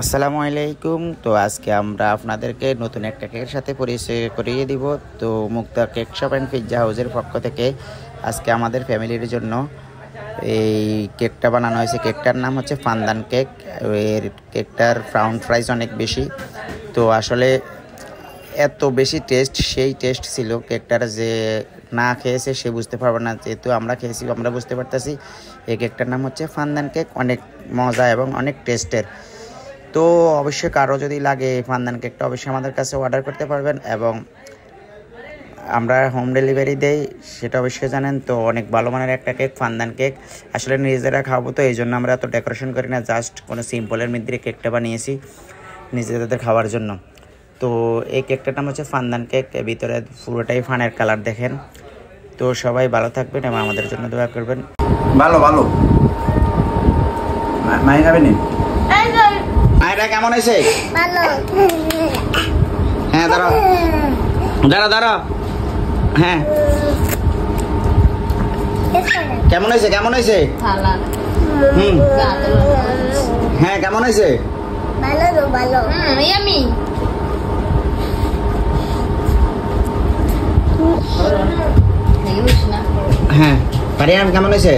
আসসালামু আলাইকুম। তো আজকে আমরা আপনাদেরকে নতুন একটা কেকের সাথে পরিচয় করিয়ে দিব। তো মুক্তা কেক শপ অ্যান্ড পিৎজা হাউসের পক্ষ থেকে আজকে আমাদের ফ্যামিলির জন্য এই কেকটা বানানো হয়েছে। কেকটার নাম হচ্ছে ফান্দান কেক। এর কেকটার পাউন্ড প্রাইস অনেক বেশি। তো আসলে এত বেশি টেস্ট, সেই টেস্ট ছিল কেকটার, যে না খেয়েছে সে বুঝতে পারবে না। যেহেতু আমরা খেয়েছি, আমরা বুঝতে পারতেছি। এই কেকটার নাম হচ্ছে ফান্দান কেক। অনেক মজা এবং অনেক টেস্টের। তো অবশ্যই কারো যদি লাগে ফান্দান কেকটা, অবশ্যই আমাদের কাছে অর্ডার করতে পারবেন এবং আমরা হোম ডেলিভারি দেই, সেটা অবশ্যই জানেন। তো অনেক ভালো মানের একটা কেক, ফান্দান কেক। আসলে নিজেরা খাবো, তো এই জন্য আমরা এত ডেকোরেশন করি না, জাস্ট কোনো সিম্পলের মধ্যে কেকটা বানিয়েছি নিজেদের খাওয়ার জন্য। তো এই কেকটার নাম হচ্ছে ফান্দান কেক। ভিতরে পুরোটাই ফানের কালার দেখেন। তো সবাই ভালো থাকবেন এবং আমাদের জন্য দোয়া করবেন। ভালো ভালো মাই খাবেন। এটা কেমন হয়েছে? হ্যাঁ দাঁড়াও দাঁড়াও দাঁড়াও। হ্যাঁ কেমন হয়েছে? কেমন হয়েছে? হ্যাঁ কেমন হয়েছে? হ্যাঁ পারিয়াম কেমন হয়েছে?